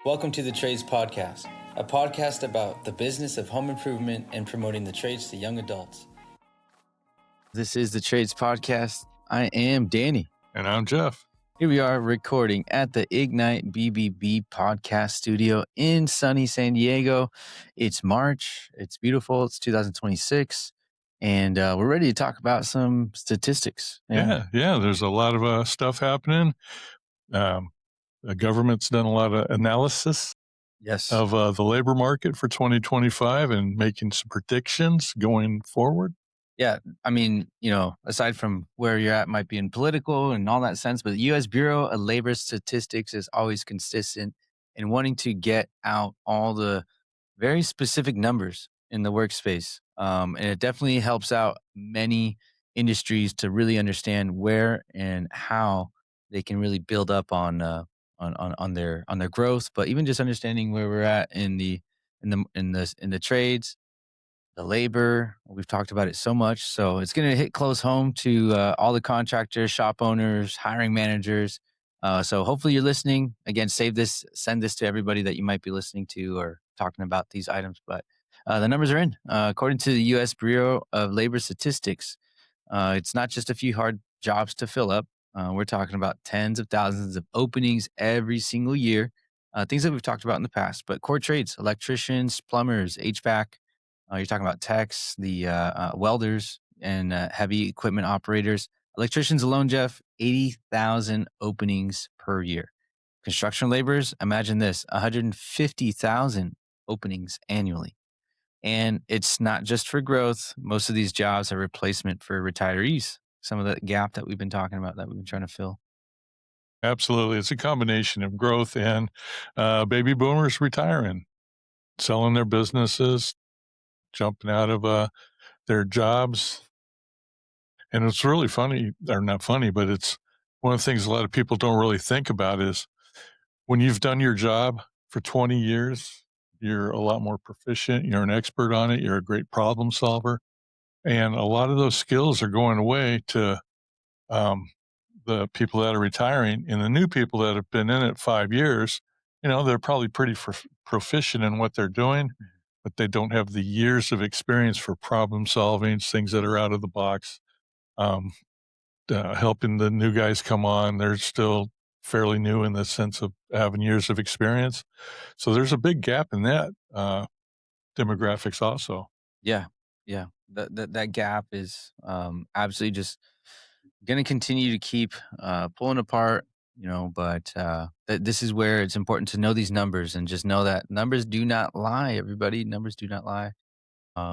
Welcome to the Trades Podcast, a podcast about the business of home improvement and promoting the trades to young adults. This is the Trades Podcast. I am Danny. And I'm Jeff. Here we are recording at the Ignite BBB podcast studio in sunny San Diego. It's March. It's beautiful. It's 2026. And we're ready to talk about some statistics. Yeah. There's a lot of stuff happening. The government's done a lot of analysis of the labor market for 2025 and making some predictions going forward. Yeah, I mean, aside from where you're at might be in political and all that sense, but the U.S. Bureau of Labor Statistics is always consistent in wanting to get out all the very specific numbers in the workspace. And it definitely helps out many industries to really understand where and how they can really build up on their growth, but even just understanding where we're at in the trades, the labor. We've talked about it so much, so it's going to hit close home to all the contractors, shop owners, hiring managers. So hopefully you're listening. Again, save this, send this to everybody that you might be listening to or talking about these items. But the numbers are in. According to the U.S. Bureau of Labor Statistics, it's not just a few hard jobs to fill up. We're talking about tens of thousands of openings every single year, things that we've talked about in the past. But core trades, electricians, plumbers, HVAC, you're talking about techs, the welders, and heavy equipment operators. Electricians alone, Jeff, 80,000 openings per year. Construction laborers, imagine this, 150,000 openings annually. And it's not just for growth. Most of these jobs are replacement for retirees. Some of the gap that we've been talking about that we've been trying to fill. Absolutely. It's a combination of growth and baby boomers retiring, selling their businesses, jumping out of their jobs. And it's really funny, or not funny, but it's one of the things a lot of people don't really think about is when you've done your job for 20 years, you're a lot more proficient. You're an expert on it. You're a great problem solver. And a lot of those skills are going away to the people that are retiring, and the new people that have been in it 5 years, they're probably pretty proficient in what they're doing, but they don't have the years of experience for problem solving, things that are out of the box, helping the new guys come on. They're still fairly new in the sense of having years of experience. So there's a big gap in that demographics also. Yeah. That gap is absolutely just going to continue to keep pulling apart, but this is where it's important to know these numbers and just know that numbers do not lie, everybody. Numbers do not lie.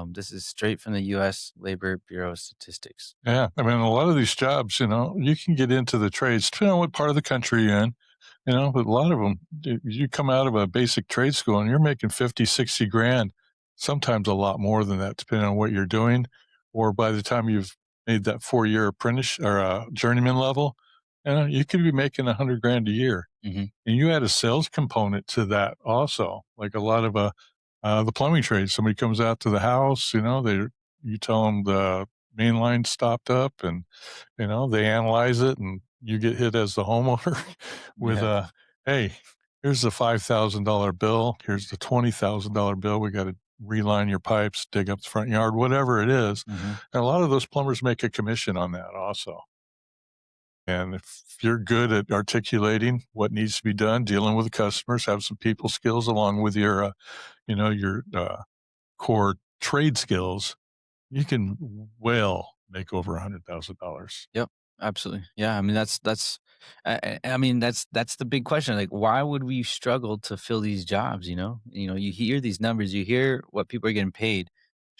This is straight from the U.S. Labor Bureau of Statistics. Yeah. I mean, a lot of these jobs, you can get into the trades, depending on what part of the country you're in, but a lot of them, you come out of a basic trade school and you're making 50, 60 grand, sometimes a lot more than that, depending on what you're doing. Or by the time you've made that 4-year apprentice or journeyman level, you could be making 100 grand a year. Mm-hmm. And you add a sales component to that also, like a lot of the plumbing trade. Somebody comes out to the house, you tell them the main line stopped up and, they analyze it and you get hit as the homeowner with hey, here's the $5,000 bill. Here's the $20,000 bill. We got to reline your pipes, dig up the front yard, whatever it is. Mm-hmm. And a lot of those plumbers make a commission on that also. And if you're good at articulating what needs to be done, dealing with the customers, have some people skills along with your core trade skills, you can well make over $100,000. Yep, absolutely. Yeah, I mean that's the big question. Like, why would we struggle to fill these jobs? You hear these numbers, you hear what people are getting paid.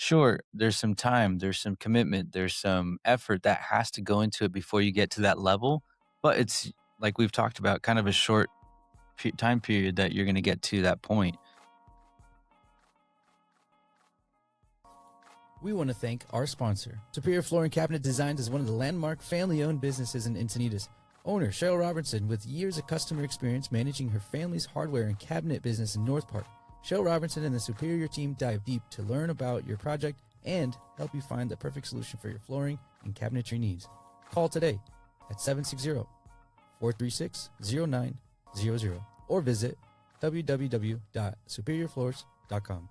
Sure, there's some time, there's some commitment, there's some effort that has to go into it before you get to that level. But it's like we've talked about, kind of a short time period that you're going to get to that point. We want to thank our sponsor. Superior Flooring Cabinet Designs is one of the landmark family-owned businesses in Encinitas. Owner Cheryl Robertson, with years of customer experience managing her family's hardware and cabinet business in North Park. Cheryl Robertson and the Superior team dive deep to learn about your project and help you find the perfect solution for your flooring and cabinetry needs. Call today at 760-436-0900 or visit www.superiorfloors.com.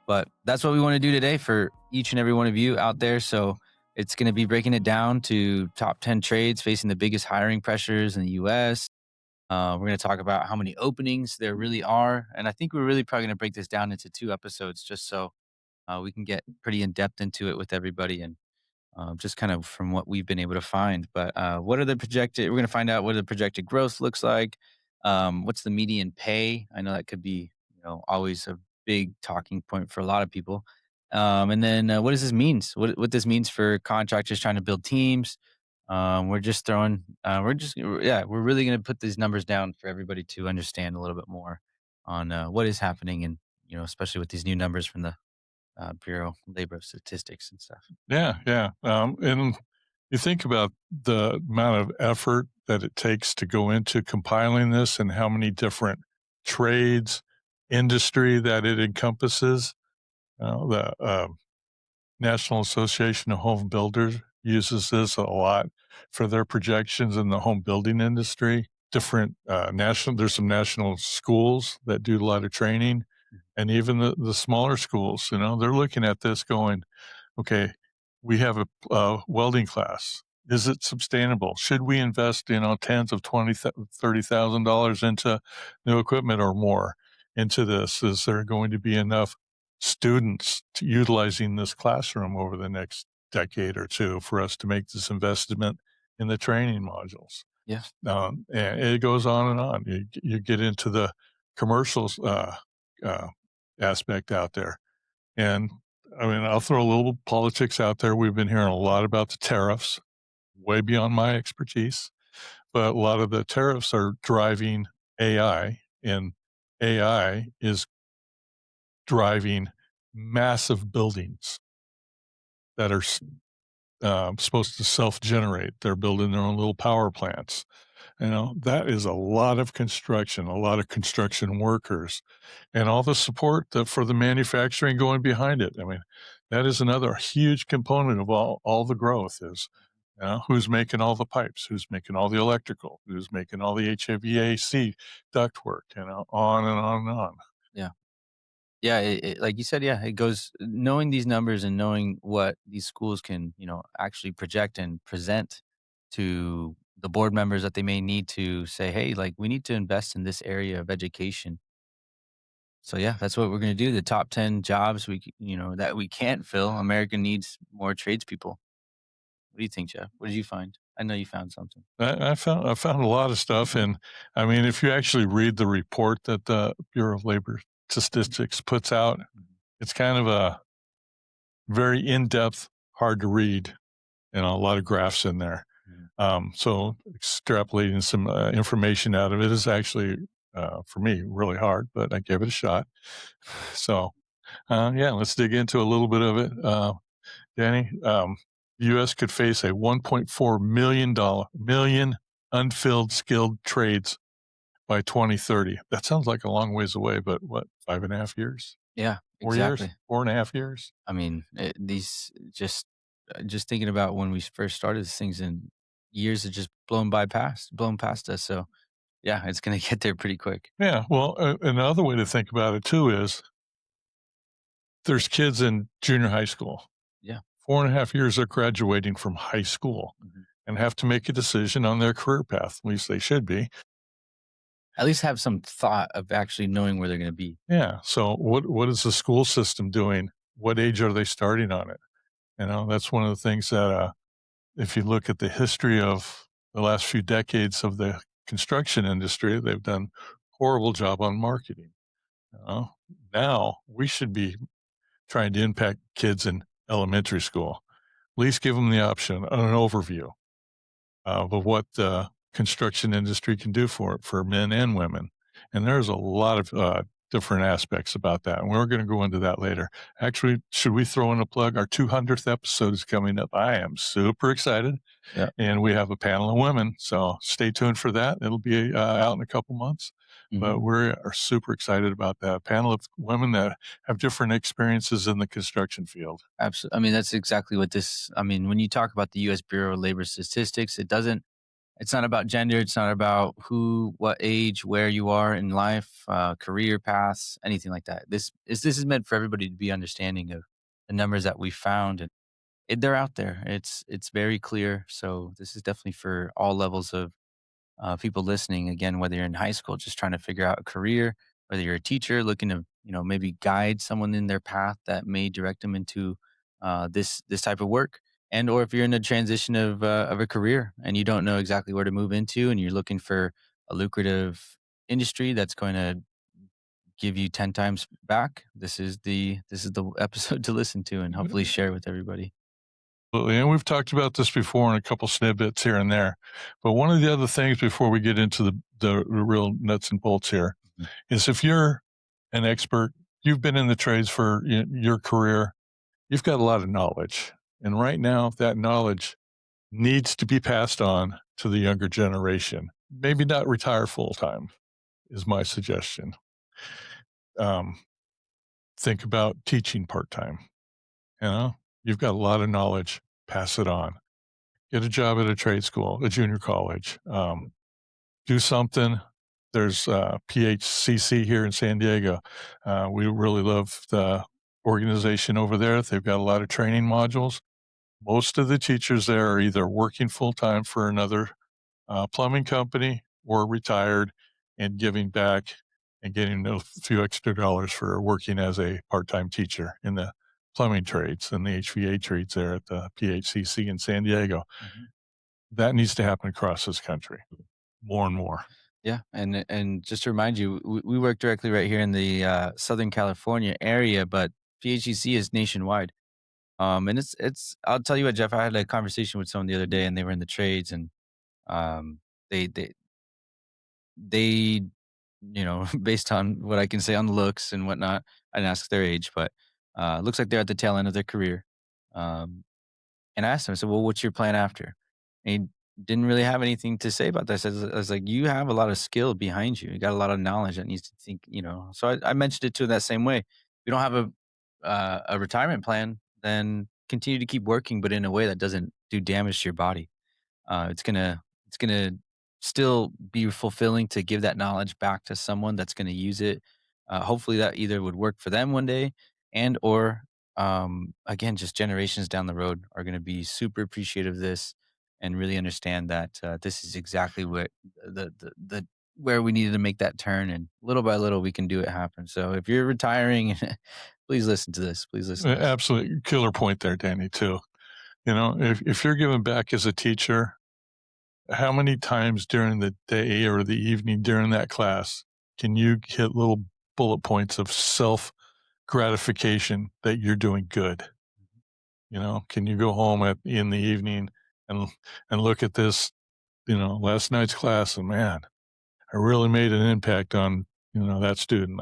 But that's what we want to do today for each and every one of you out there. So it's going to be breaking it down to top 10 trades facing the biggest hiring pressures in the US. We're going to talk about how many openings there really are. And I think we're really probably going to break this down into 2 episodes just so we can get pretty in depth into it with everybody and just kind of from what we've been able to find. But what are the projected? We're going to find out what the projected growth looks like. What's the median pay? I know that could be always a big talking point for a lot of people. And then what does this means? What this means for contractors trying to build teams? We're just throwing. We're really going to put these numbers down for everybody to understand a little bit more on what is happening, and especially with these new numbers from the Bureau of Labor Statistics and stuff. Yeah. And you think about the amount of effort that it takes to go into compiling this and how many different trades, industry that it encompasses. The National Association of Home Builders uses this a lot for their projections in the home building industry. Different there's some national schools that do a lot of training, and even the smaller schools, they're looking at this going, okay, we have a welding class. Is it sustainable? Should we invest, tens of $30,000 into new equipment or more into this? Is there going to be enough students utilizing this classroom over the next decade or two for us to make this investment in the training modules? Yeah. And it goes on and on. You get into the commercials aspect out there. And I mean, I'll throw a little politics out there. We've been hearing a lot about the tariffs, way beyond my expertise, but a lot of the tariffs are driving AI, and AI is driving massive buildings that are supposed to self-generate. They're building their own little power plants. That is a lot of construction, a lot of construction workers, and all the support for the manufacturing going behind it. I mean, that is another huge component of all the growth is, who's making all the pipes, who's making all the electrical, who's making all the HVAC ductwork, on and on and on. Yeah. Yeah, like you said, yeah, it goes knowing these numbers and knowing what these schools can, actually project and present to the board members that they may need to say, hey, like we need to invest in this area of education. So yeah, that's what we're going to do. The top 10 jobs that we can't fill. America needs more tradespeople. What do you think, Jeff? What did you find? I know you found something. I found a lot of stuff, and I mean, if you actually read the report that the Bureau of Labor Statistics puts out, it's kind of a very in-depth, hard to read, and a lot of graphs in there. So extrapolating some information out of it is actually, for me, really hard, but I gave it a shot. So, let's dig into a little bit of it. Danny, the U.S. could face a $1.4 million unfilled skilled trades by 2030. That sounds like a long ways away, but what, 5.5 years? Yeah, 4 exactly. years? 4.5 years? I mean, these just thinking about when we first started these things, and years have just blown past us. So yeah, it's gonna get there pretty quick. Yeah. Well, another way to think about it too is there's kids in junior high school. Yeah. 4.5 years they're graduating from high school and have to make a decision on their career path. At least they should be. At least have some thought of actually knowing where they're gonna be. Yeah. So what is the school system doing? What age are they starting on it? That's one of the things that if you look at the history of the last few decades of the construction industry, they've done a horrible job on marketing. Now we should be trying to impact kids in elementary school. At least give them the option, an overview of what the construction industry can do for men and women. And there's a lot of different aspects about that. And we're going to go into that later. Actually, should we throw in a plug? Our 200th episode is coming up. I am super excited. Yeah. And we have a panel of women. So stay tuned for that. It'll be out in a couple months. But we are super excited about that. A panel of women that have different experiences in the construction field. Absolutely. I mean, that's exactly what when you talk about the U.S. Bureau of Labor Statistics, it doesn't It's not about gender. It's not about who, what age, where you are in life, career paths, anything like that. This is meant for everybody to be understanding of the numbers that we found, and they're out there. It's very clear. So this is definitely for all levels of people listening. Again, whether you're in high school, just trying to figure out a career, whether you're a teacher looking to maybe guide someone in their path that may direct them into this type of work, and or if you're in a transition of a career and you don't know exactly where to move into, and you're looking for a lucrative industry that's going to give you 10 times back. This is the episode to listen to and hopefully share with everybody. Absolutely. And we've talked about this before in a couple snippets here and there. But one of the other things before we get into the real nuts and bolts here Mhm. is if you're an expert, you've been in the trades for your career, you've got a lot of knowledge. And right now, that knowledge needs to be passed on to the younger generation. Maybe not retire full time, is my suggestion. Um, think about teaching part time. You know, you've got a lot of knowledge, pass it on. Get a job at a trade school, a junior college. Do something. There's PHCC here in San Diego. We really love the organization over there. They've got a lot of training modules. Most of the teachers there are either working full time for another plumbing company or retired and giving back and getting a few extra dollars for working as a part time teacher in the plumbing trades and the HVAC trades there at the PHCC in San Diego. Mhm. That needs to happen across this country more and more. Yeah, and just to remind you, we work directly right here in the Southern California area, but PHEC is nationwide. And it's. I'll tell you what, Jeff. I had a conversation with someone the other day, and they were in the trades, and um, they, based on what I can say on the looks and whatnot, I didn't ask their age, but looks like they're at the tail end of their career. Um, And I asked him, I said, "Well, what's your plan after?" And he didn't really have anything to say about that. I was like, "You have a lot of skill behind you. You got a lot of knowledge that needs to think." So I mentioned it to him that same way. If you don't have a retirement plan, then continue to keep working, but in a way that doesn't do damage to your body. It's gonna still be fulfilling to give that knowledge back to someone that's gonna use it. Hopefully, that either would work for them one day, and or again, just generations down the road are gonna be super appreciative of this and really understand that this is exactly what the where we needed to make that turn, and little by little we can do it happen. So if you're retiring, please listen to this. Please listen to this. Absolutely killer point there, Danny, too. If you're giving back as a teacher, how many times during the day or the evening during that class can you hit little bullet points of self gratification that you're doing good? Can you go home in the evening and look at this, last night's class and man, I really made an impact on, that student.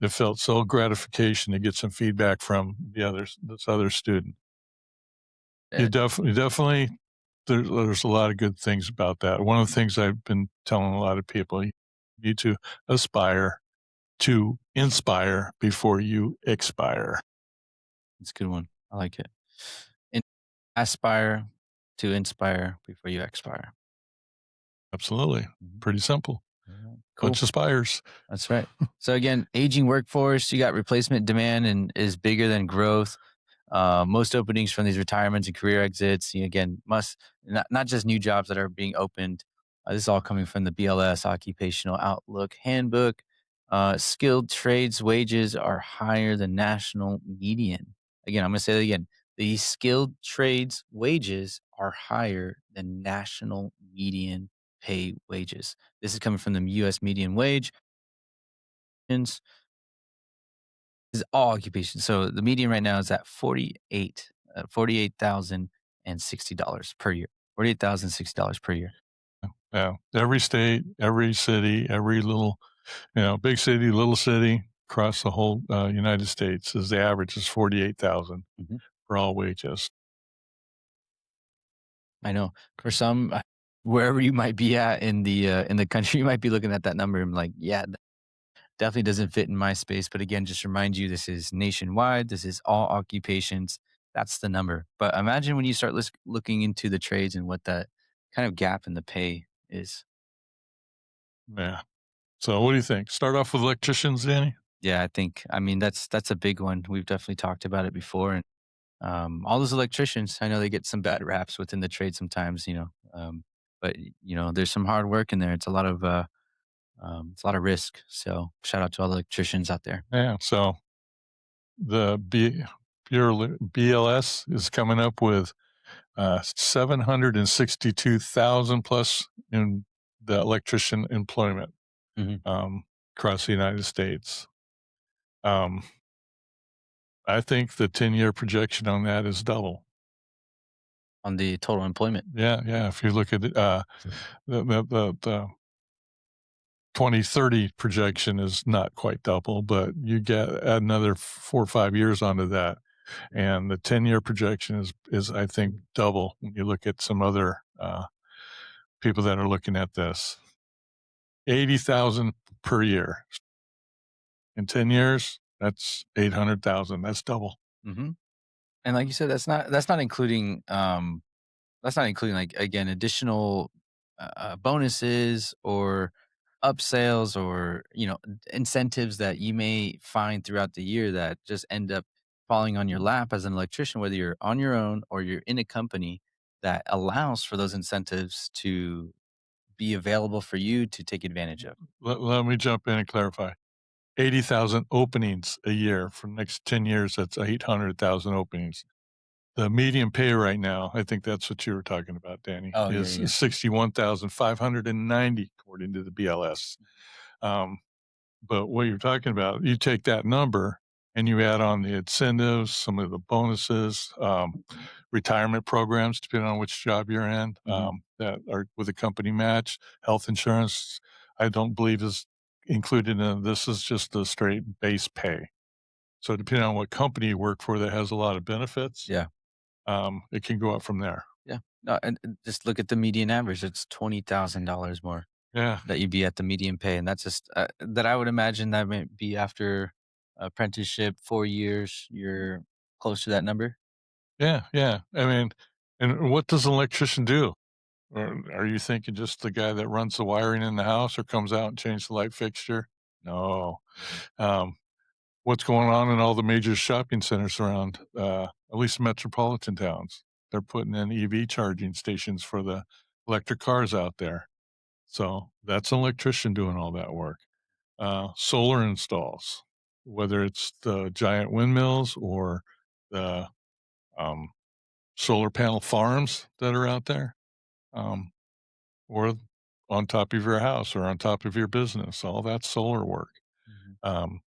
It felt so gratification to get some feedback from this other student. Uh, Definitely, there's a lot of good things about that. One of the things I've been telling a lot of people, you need to aspire to inspire before you expire. it's a good one. I like it. And aspire to inspire before you expire. Absolutely. Mhm. Pretty simple. Yeah. Cool. Bunch of spires. That's right. So again, aging workforce, you got replacement demand and is bigger than growth. Most openings from these retirements and career exits, again, must not just new jobs that are being opened. This is all coming from the BLS Occupational Outlook Handbook. Skilled trades wages are higher than national median. Again, I'm going to say that again. The skilled trades wages are higher than national median pay wages. This is coming from the U.S. median wage. This is all occupations. So the median right now is at 48,060 dollars per year. $48,060 per year. Yeah. Every state, every city, every little, big city, little city across the whole United States is the average is 48,000 Mhm. for all wages. I know for some, wherever you might be at in the country, you might be looking at that number and like, yeah, definitely doesn't fit in my space. But again, just remind you, this is nationwide. This is all occupations. That's the number. But imagine when you start looking into the trades and what that kind of gap in the pay is. Yeah. So what do you think? Start off with electricians, Danny? Yeah, I mean, that's a big one. We've definitely talked about it before, and all those electricians, I know they get some bad raps within the trade sometimes, but there's some hard work in there. It's a lot of risk. So shout out to all the electricians out there. Yeah. So the BLS is coming up with 762,000 plus in the electrician employment Mhm. across the United States. Um, I think the 10-year projection on that is double. On the total employment. Yeah, yeah. If you look at it, the 2030 projection is not quite double, but you add another 4 or 5 years onto that, and the 10-year projection is I think double when you look at some other people that are looking at this. 80,000 per year in 10 years. That's 800,000. That's double. Hmm. And like you said, that's not including, like, again, additional bonuses or upsales or incentives that you may find throughout the year that just end up falling on your lap as an electrician, whether you're on your own or you're in a company that allows for those incentives to be available for you to take advantage of. Let me jump in and clarify. 80,000 openings a year for the next 10 years. That's 800,000 openings. The median pay right now, I think that's what you were talking about, Danny, Oh, yeah, is yeah. 61,590 according to the BLS. Um, but what you're talking about, you take that number and you add on the incentives, some of the bonuses, retirement programs, depending on which job you're in, Mhm. that are with a company match, health insurance, I don't believe is included in this is just the straight base pay. So depending on what company you work for that has a lot of benefits, Yeah. it can go up from there. Yeah. No, and just look at the median average. It's $20,000 more Yeah, that you'd be at the median pay, and that's just that I would imagine that might be after apprenticeship, 4 years, you're close to that number? yeah, yeah. I mean, and what does an electrician do? Or are you thinking just the guy that runs the wiring in the house or comes out and changes the light fixture? No. Mhm. Um, what's going on in all the major shopping centers around, at least metropolitan towns? They're putting in EV charging stations for the electric cars out there. So that's an electrician doing all that work. Solar installs, whether it's the giant windmills or the um, solar panel farms that are out there, um, or on top of your house or on top of your business. All that's solar work. Mhm. Um,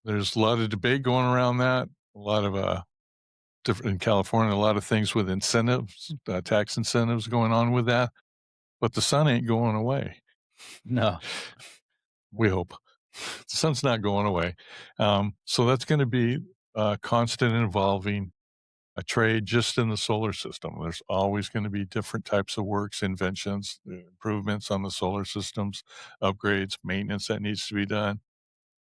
there's a lot of debate going around that. A lot of different in California, a lot of things with incentives, tax incentives going on with that. But the sun ain't going away. No. We No. hope. The sun's not going away. So that's going to be a constant and evolving a trade just in the solar system. There's always going to be different types of works, inventions, improvements on the solar systems, upgrades, maintenance that needs to be done.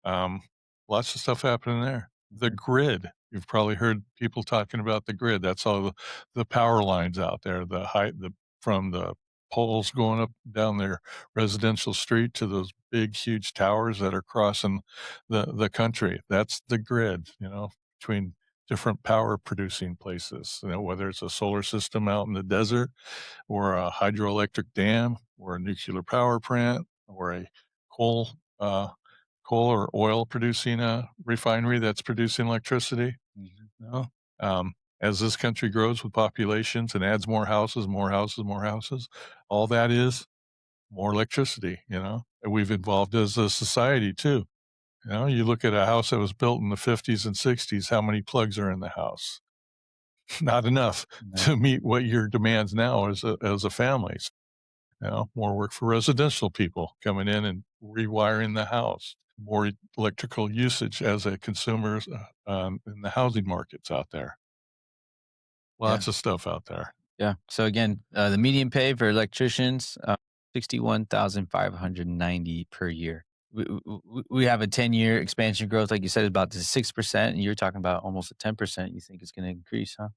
Um, lots of stuff happening there. The Mhm. grid. You've probably heard people talking about the grid. That's all the power lines out there, the height, the from the poles going up down their residential street to those big, huge towers that are crossing the country. That's the grid, between different power producing places, whether it's a solar system out in the desert or a hydroelectric dam or a nuclear power plant or a coal uh, coal or oil producing refinery that's producing electricity. Mhm. You know? As this country grows with populations and adds more houses, more houses, more houses, all that is more electricity. And we've evolved as a society too. You look at a house that was built in the 50s and 60s, how many plugs are in the house? Not enough No. to meet what your demands now as a family. More work for residential people coming in and rewiring the house, more electrical usage as a consumer in the housing markets out there. Yeah. Lots of stuff out there. Yeah. So again, the median pay for electricians, 61,590 per year. We have a 10-year expansion growth, like you said, about the 6%, and you're talking about almost a 10%. You think it's going to increase, huh?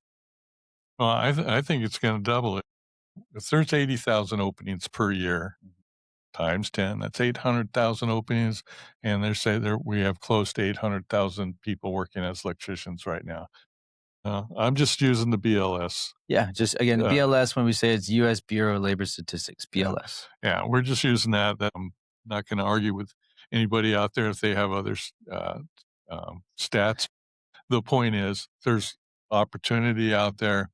Well, I think it's going to double it. If there's 80,000 openings per year times 10, that's 800,000 openings, and they say there we have close to 800,000 people working as electricians right now. I'm just using the BLS. Yeah, just again, Uh, BLS when we say it's US Bureau of Labor Statistics, yeah, BLS. yeah, we're just using that. I'm not gonna argue with anybody out there if they have other stats. The point is there's opportunity out there.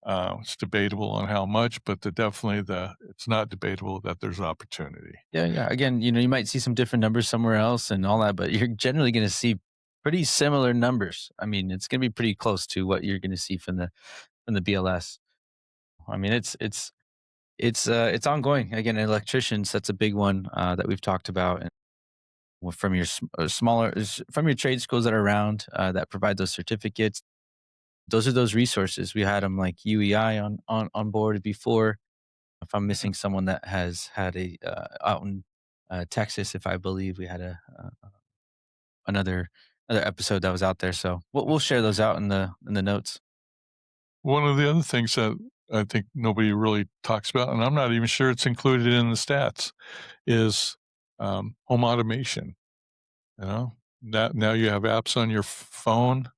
It's debatable on how much, but it's not debatable that there's opportunity. Yeah, yeah. Again, you might see some different numbers somewhere else and all that, but you're generally gonna see pretty similar numbers. I mean, it's gonna be pretty close to what you're gonna see from the BLS. I mean, it's ongoing. Again, electricians, that's a big one, that we've talked about, and from your from your trade schools that are around, that provide those certificates. Those are those resources. We had them like UEI on board before. If I'm Yeah. missing someone that has had out in, Texas, if I believe we had another another episode that was out there, so we'll share those out in the notes. One of the other things that I think nobody really talks about, and I'm not even sure it's included in the stats, is home automation. You know, that now you have apps on your phone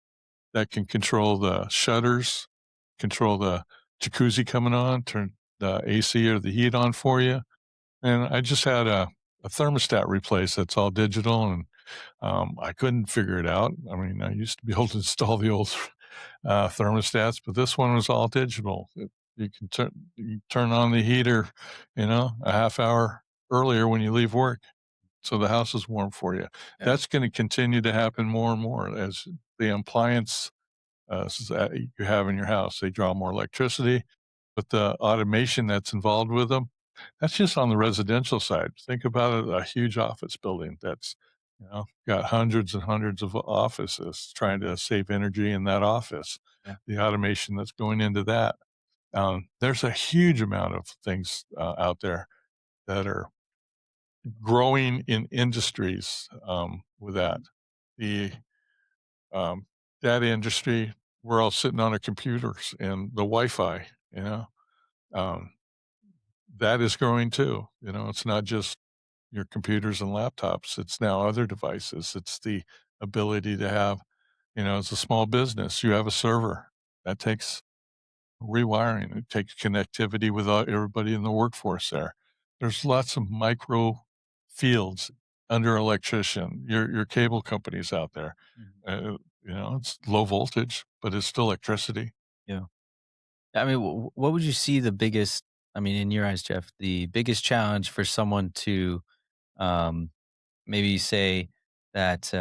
that can control the shutters, control the jacuzzi coming on, turn the AC or the heat on for you. And I just had a thermostat replaced that's all digital, and I couldn't figure it out. I mean, I used to be able to install the old thermostats, but this one was all digital. You turn on the heater, a half hour earlier when you leave work, so the house is warm for you. Yeah. That's going to continue to happen more and more as the appliance that you have in your house. They draw more electricity, but the automation that's involved with them, that's just on the residential side. Think about a huge office building that's, got hundreds and hundreds of offices trying to save energy in that office. Yeah. The automation that's going into that. There's a huge amount of things out there that are growing in industries with that. The data industry, we're all sitting on our computers and the Wi-Fi, um, that is growing too. It's not just your computers and laptops. It's now other devices. It's the ability to have, as a small business, you have a server that takes rewiring. It takes connectivity with everybody in the workforce there. There's lots of micro fields under electrician, your cable companies out there. Mhm. It's low voltage, but it's still electricity. Yeah. I mean, what would you see the biggest, I mean, in your eyes, Jeff, the biggest challenge for someone to, um, maybe say that,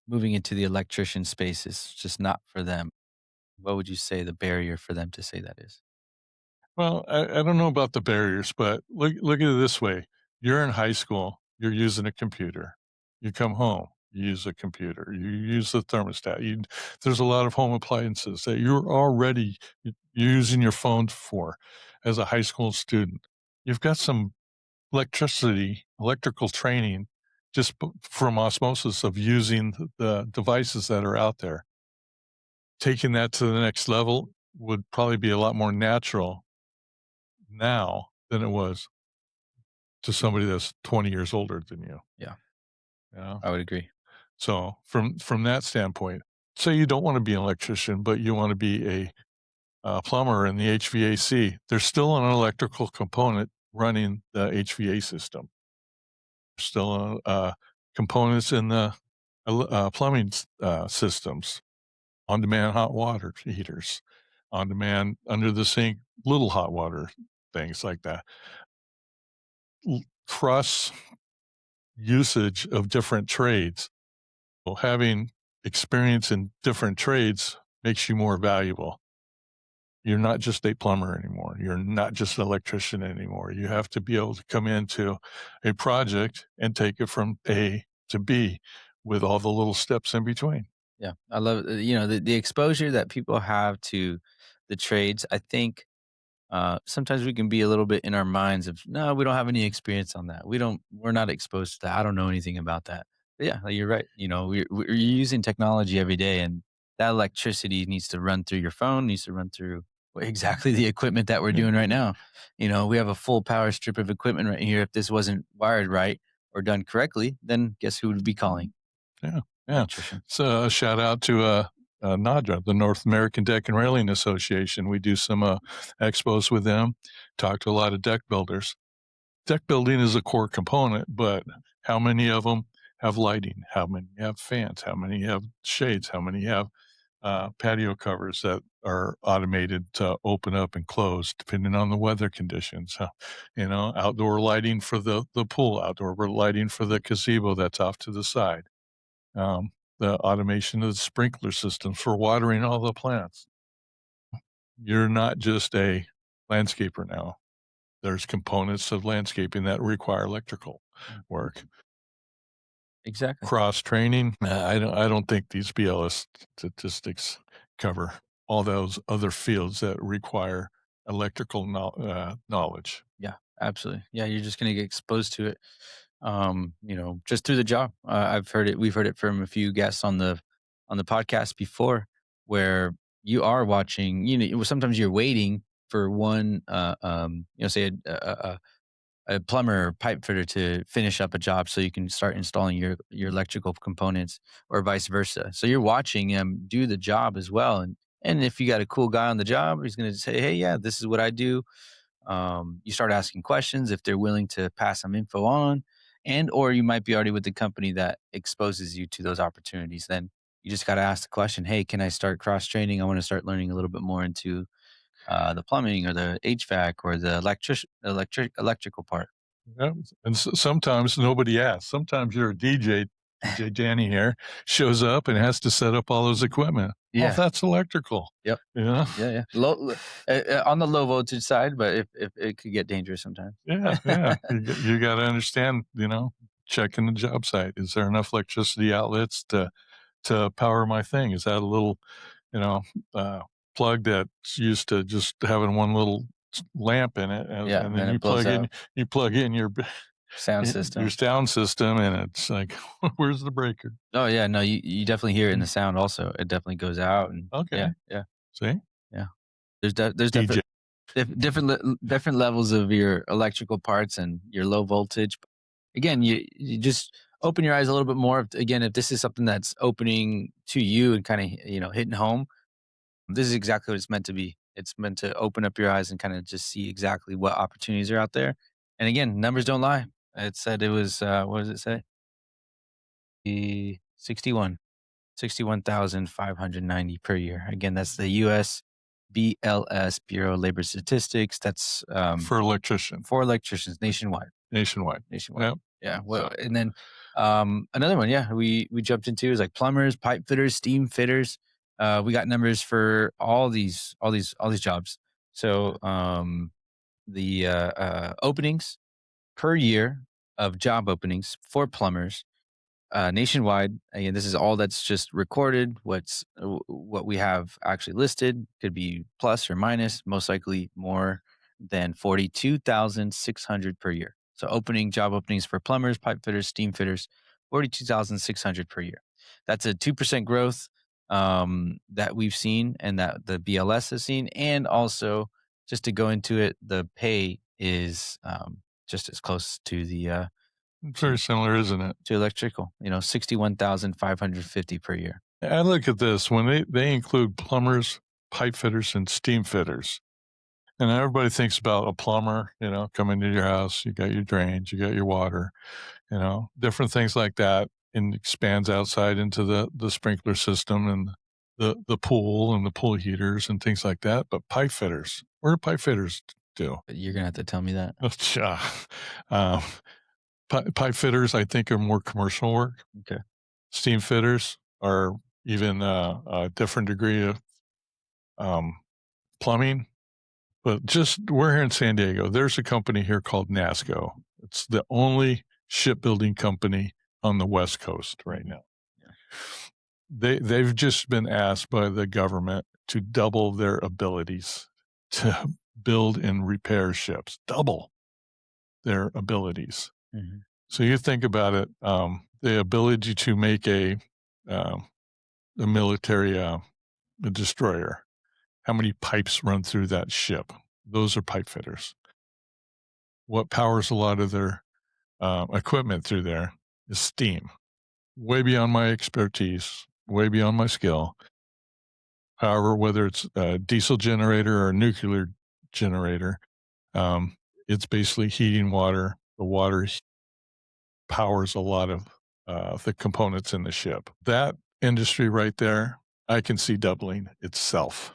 moving into the electrician space is just not for them? What would you say the barrier for them to say that is? Well, I don't know about the barriers, but look at it this way. You're in high school, you're using a computer. You come home, you use a computer, you use the thermostat. There's a lot of home appliances that you're already using your phone for as a high school student. You've got some electrical training just from osmosis of using the devices that are out there. Taking that to the next level would probably be a lot more natural now than it was to somebody that's 20 years older than you, Yeah, you know? I would agree. So from that standpoint, say you don't wanna be an electrician, but you wanna be a plumber in the HVAC, there's still an electrical component running the HVA system. There's still, components in the plumbing systems, on-demand hot water heaters, on-demand under the sink, little hot water, things like that. Cross usage of different trades. Well, having experience in different trades makes you more valuable. You're not just a plumber anymore. You're not just an electrician anymore. You have to be able to come into a project and take it from A to B with all the little steps in between. Yeah, I love, the exposure that people have to the trades. I think, sometimes we can be a little bit in our minds of, no, we don't have any experience on that. We're not exposed to that. I don't know anything about that. But yeah, like, you're right. We're using technology every day, and that electricity needs to run through your phone, needs to run through. exactly the equipment that we're Yeah. doing right now. We have a full power strip of equipment right here. If this wasn't wired right or done correctly, then guess who would be calling? Yeah. Electrician. So a shout out to NADRA, the North American Deck and Railing Association. We do some expos with them. Talk to a lot of deck builders. Deck building is a core component, but how many of them have lighting? How many have fans? How many have shades? How many have patio covers that are automated to open up and close depending on the weather conditions? Outdoor lighting for the pool, outdoor lighting for the gazebo that's off to the side. The automation of the sprinkler systems for watering all the plants. You're not just a landscaper now. There's components of landscaping that require electrical work. Exactly. Cross training. I don't think these BLS statistics cover all those other fields that require electrical knowledge. Yeah, absolutely. Yeah, you're just gonna get exposed to it, just through the job. We've heard it from a few guests on the podcast before, where you are watching. Sometimes you're waiting for one, say a plumber or pipe fitter to finish up a job so you can start installing your electrical components, or vice versa. So you're watching him do the job as well, and if you got a cool guy on the job, he's going to say, "Hey, yeah, this is what I do." You start asking questions if they're willing to pass some info on, and or you might be already with the company that exposes you to those opportunities. Then you just got to ask the question, "Hey, can I start cross training? I want to start learning a little bit more into the plumbing or the HVAC or the electrical part." Yeah. And sometimes nobody asks. Sometimes you're a DJ. DJ Danny here shows up and has to set up all those equipment. Yeah. That's electrical. Yep. Yeah. Yeah. On the low voltage side, but if it could get dangerous sometimes. Yeah. You got to understand, checking the job site. Is there enough electricity outlets to power my thing? Is that a little, uh, plug that's used to just having one little lamp in it, and Yeah, then then you it blows plug in your sound system. your sound system, and it's like, where's the breaker? Oh yeah, no, you definitely hear it in the sound. Also, it definitely goes out, and Okay. yeah. See, Yeah. There's DJ. different levels of your electrical parts and your low voltage. Again, you just open your eyes a little bit more. Again, if this is something that's opening to you and kind of hitting home, this is exactly what it's meant to be. It's meant to open up your eyes and kind of just see exactly what opportunities are out there. And again, numbers don't lie. It said it was what does it say? The 61,590 per year. Again, that's the U.S. BLS, Bureau of Labor Statistics. That's For electricians for electricians nationwide. nationwide. Nationwide. Yep. Yeah. Well, and then another one, yeah, we jumped into is like plumbers, pipe fitters, steam fitters. We got numbers for all these jobs. So the openings per year of job openings for plumbers nationwide. Again, this is all that's just recorded. What we have actually listed could be plus or minus, most likely more than 42,600 per year. So job openings for plumbers, pipe fitters, steam fitters, 42,600 per year. That's a 2% growth that we've seen and that the BLS has seen. And also, just to go into it, the pay is just as close to the It's very similar, isn't it? to electrical, 61,550 per year. I look at this when they include plumbers, pipe fitters, and steam fitters. And everybody thinks about a plumber, coming to your house, you got your drains, you got your water, different things like that, and expands outside into the sprinkler system and the pool and the pool heaters and things like that. But pipe fitters, what do pipe fitters do? But you're gonna have to tell me that. um, pipe fitters, I think, are more commercial work. Okay. Steam fitters are even a different degree of plumbing. But we're here in San Diego. There's a company here called NASCO. It's the only shipbuilding company on the West Coast right now. Yeah. They've just been asked by the government to double their abilities to build and repair ships. Double their abilities. Mm-hmm. So you think about it, the ability to make a military a destroyer. how many pipes run through that ship. Those are pipe fitters. What powers a lot of their equipment through there is steam. Way beyond my expertise, way beyond my skill. However, whether it's a diesel generator or a nuclear generator, um, it's basically heating water. The water powers a lot of the components in the ship. That industry right there, I can see doubling itself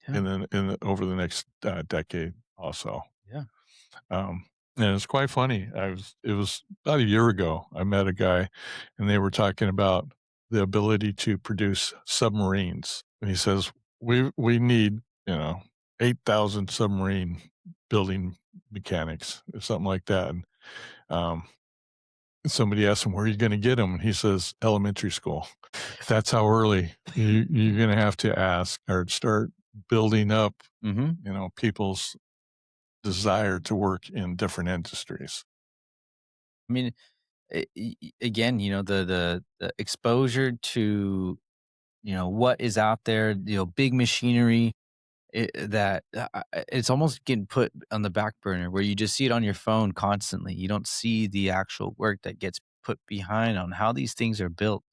Yeah. over the next decade also. Yeah. Um, and it's quite funny. It was about a year ago. I met a guy, and they were talking about the ability to produce submarines. And he says we need 8,000 submarine building mechanics or something like that. And um, somebody asked him, "Where are you going to get them?" And he says, "Elementary school." That's how early you're going to have to ask or start building up, Mhm. people's desire to work in different industries. I mean, again, the exposure to, what is out there, big machinery, that it's almost getting put on the back burner where you just see it on your phone constantly. You don't see the actual work that gets put behind on how these things are built.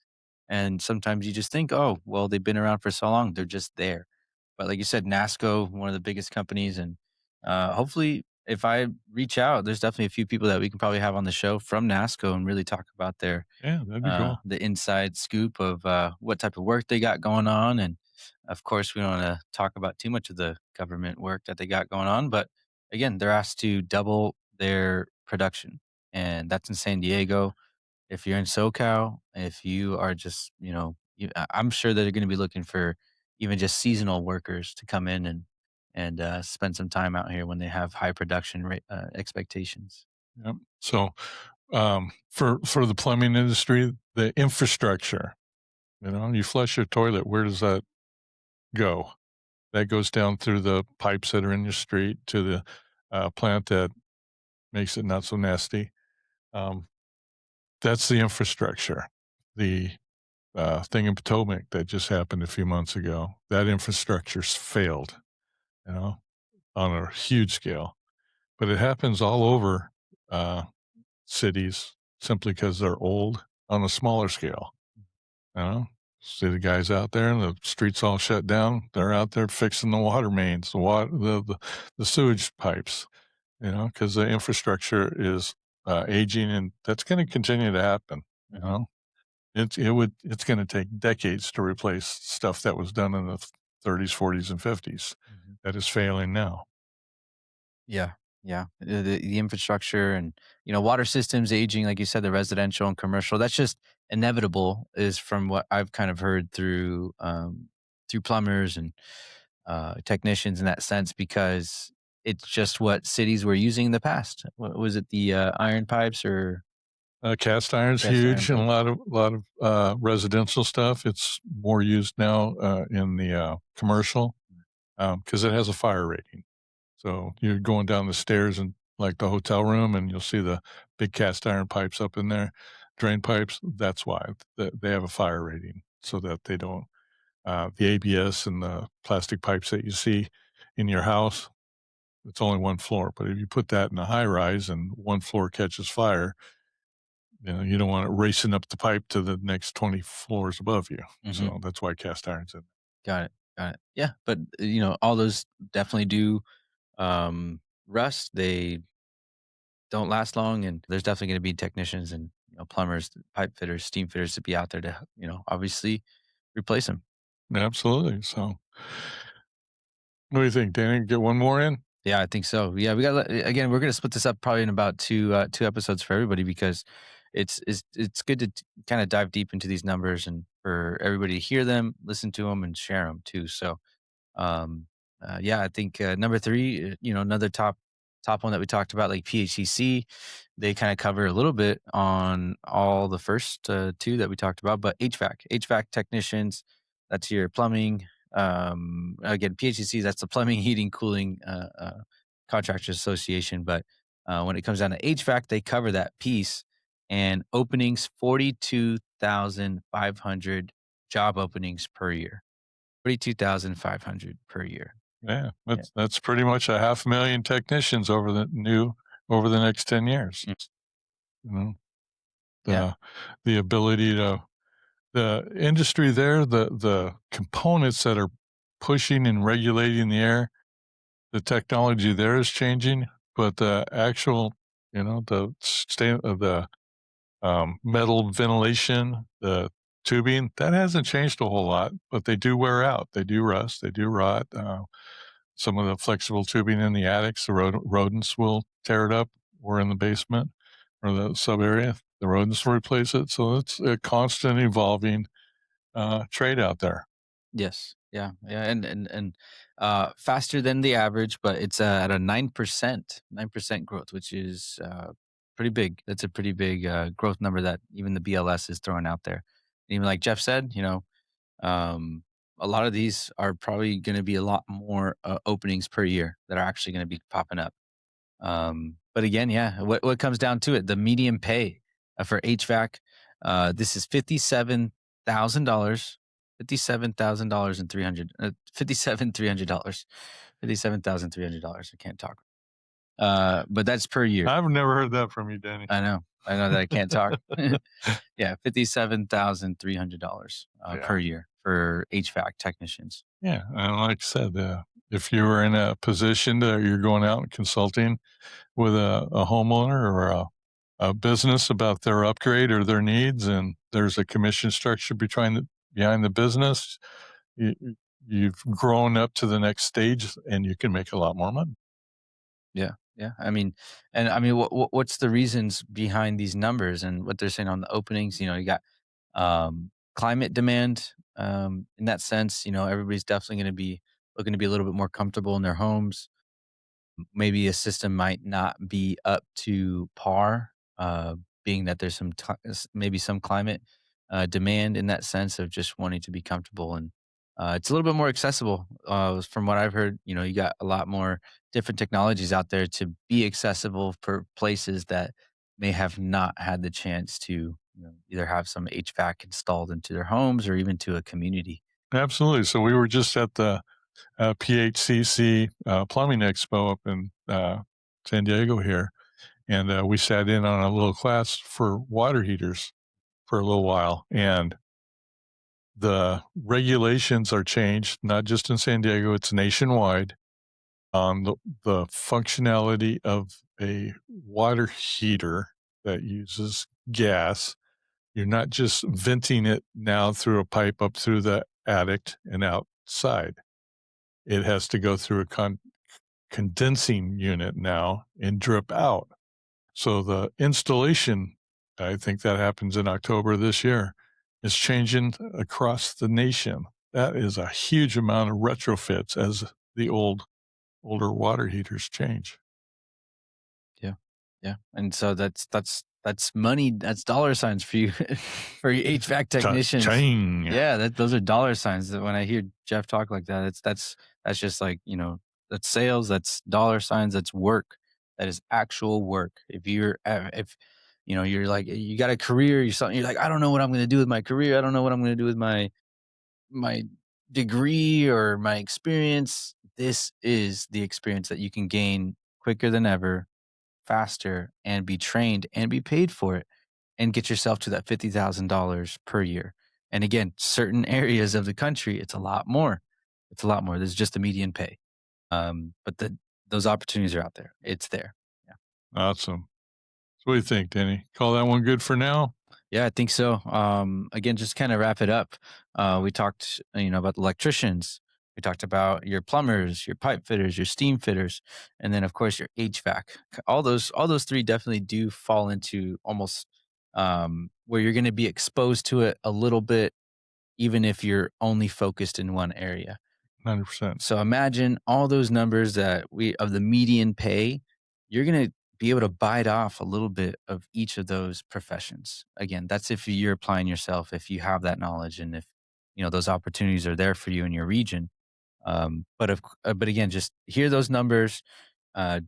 And sometimes you just think, oh, well, they've been around for so long, they're just there. But like you said, NASCO, one of the biggest companies, and hopefully, if I reach out, there's definitely a few people that we can probably have on the show from NASCO and really talk about Yeah, that'd be cool. the inside scoop of what type of work they got going on. And of course, we don't want to talk about too much of the government work that they got going on. But again, they're asked to double their production, and that's in San Diego. If you're in SoCal, if you are just, I'm sure that they're going to be looking for even just seasonal workers to come in and spend some time out here when they have high production rate expectations. Yep. So, for the plumbing industry, the infrastructure, you flush your toilet, where does that go? That goes down through the pipes that are in your street to the plant that makes it not so nasty. Um, that's the infrastructure. The thing in Potomac that just happened a few months ago, that infrastructure's failed, you know, on a huge scale. But it happens all over uh, cities simply because they're old on a smaller scale. You know, see the guys out there and the streets all shut down. They're out there fixing the water mains, the sewage pipes. Because the infrastructure is aging, and that's going to continue to happen. You Mhm. know, it's going to take decades to replace stuff that was done in the 30s, 40s, and 50s Mhm. that is failing now. Yeah, yeah. The infrastructure and water systems aging, like you said, the residential and commercial. That's just inevitable, is from what I've kind of heard through plumbers and technicians in that sense, because it's just what cities were using in the past. What was it? The iron pipes or Cast iron's cast iron huge and a pipes? lot of residential stuff. It's more used now in the commercial because it has a fire rating. So you're going down the stairs and like the hotel room, and you'll see the big cast iron pipes up in there, drain pipes. That's why they have a fire rating so that they don't the ABS and the plastic pipes that you see in your house. It's only one floor, but if you put that in a high rise and one floor catches fire, you don't want it racing up the pipe to the next 20 floors above you. Hmm. So that's why cast iron's in. Got it. Got it. Yeah, but all those definitely do rust. They don't last long, and there's definitely going to be technicians and plumbers, pipe fitters, steam fitters to be out there to obviously replace them. Absolutely. So what do you think, Danny? Get one more in? Yeah, I think so. Yeah, we got again. We're going to split this up probably in about two episodes for everybody, because it's good to kind of dive deep into these numbers and for everybody to hear them, listen to them, and share them too. So Um, yeah, I think number three, another top one that we talked about, like PHCC, they kind of cover a little bit on all the first two that we talked about, but HVAC technicians, that's your plumbing. Again, PHCC, that's the Plumbing, Heating, Cooling Contractors Association. But when it comes down to HVAC, they cover that piece, and openings 42,500 job openings per year. 42,500 per year. Yeah, Yeah. that's pretty much a 500,000 technicians over the next 10 years. Mm. You know, Yeah. the the ability to the industry there, the components that are pushing and regulating the air, the technology there is changing, but the actual, the state of the metal ventilation, the tubing, that hasn't changed a whole lot, but they do wear out. They do rust. They do rot. Some of the flexible tubing in the attics, the rodents will tear it up, or in the basement or the sub area. The rodents will replace it. So it's a constant evolving trade out there. Yes. Yeah. Yeah. And faster than the average, but it's at a 9% growth, which is pretty big. That's a pretty big growth number that even the BLS is throwing out there. Even like Jeff said, um, a lot of these are probably going to be a lot more openings per year that are actually going to be popping up. But again, yeah, what comes down to it, the median pay for HVAC, this is $57,000, $57,000 and 300, $57,300, $57,300. I can't talk. But that's per year. I've never heard that from you, Danny. I know that I can't talk. Yeah, $57,300 Yeah. per year for HVAC technicians. Yeah. And like I said, if you were in a position that you're going out and consulting with a homeowner or a business about their upgrade or their needs, and there's a commission structure behind the business, you, you've grown up to the next stage and you can make a lot more money. Yeah, yeah. What's the reasons behind these numbers and what they're saying on the openings? You got climate demand. In that sense, everybody's definitely going to be looking to be a little bit more comfortable in their homes. Maybe a system might not be up to par, being that there's maybe some climate demand in that sense of just wanting to be comfortable, and it's a little bit more accessible. From what I've heard, you got a lot more different technologies out there to be accessible for places that may have not had the chance to either have some HVAC installed into their homes or even to a community. Absolutely. So we were just at the PHCC Plumbing Expo up in San Diego here, and we sat in on a little class for water heaters for a little while. And the regulations are changed, not just in San Diego, it's nationwide on the functionality of a water heater that uses gas. You're not just venting it now through a pipe up through the attic and outside. It has to go through a condensing unit now and drip out. So the installation, I think that happens in October this year, is changing across the nation. That is a huge amount of retrofits as the older water heaters change. Yeah. Yeah. And so that's money, that's dollar signs for you for your HVAC technicians. Cha-ching. Yeah, those are dollar signs that when I hear Jeff talk like that, that's just like, that's sales, that's dollar signs, that's work. That is actual work. If you're like you got a career, you're like, I don't know what I'm going to do with my career. I don't know what I'm going to do with my degree or my experience. This is the experience that you can gain quicker than ever, faster, and be trained and be paid for it and get yourself to that $50,000 per year. And again, certain areas of the country, it's a lot more. It's a lot more. There's just the median pay. But those opportunities are out there. It's there. Yeah. Awesome. So what do you think, Danny? Call that one good for now? Yeah, I think so. Again, just kind of wrap it up. We talked, about the electricians. We talked about your plumbers, your pipe fitters, your steam fitters, and then of course your HVAC. All those three definitely do fall into almost where you're going to be exposed to it a little bit, even if you're only focused in one area. 100%. So imagine all those numbers of the median pay, you're going to be able to bite off a little bit of each of those professions. Again, that's if you're applying yourself, if you have that knowledge, and if those opportunities are there for you in your region. But again, just hear those numbers, uh,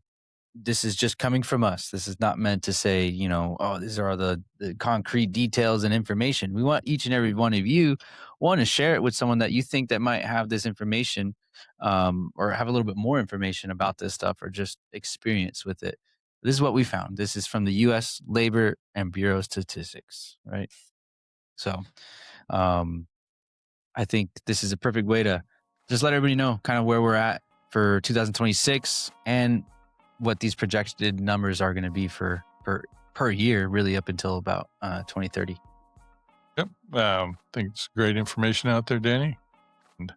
this is just coming from us. This is not meant to say, oh, these are all the concrete details and information. We want each and every one of you want to share it with someone that you think that might have this information, or have a little bit more information about this stuff, or just experience with it. This is what we found. This is from the U.S. Labor and Bureau of Statistics, right? So, um, I think this is a perfect way to just let everybody know kind of where we're at for 2026 and what these projected numbers are going to be for per year, really up until about 2030. Yep. I think it's great information out there, Danny. And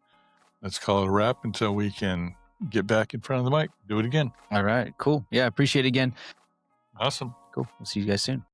let's call it a wrap until we can get back in front of the mic. Do it again. All right, cool. Yeah, appreciate it again. Awesome. Cool. We'll see you guys soon.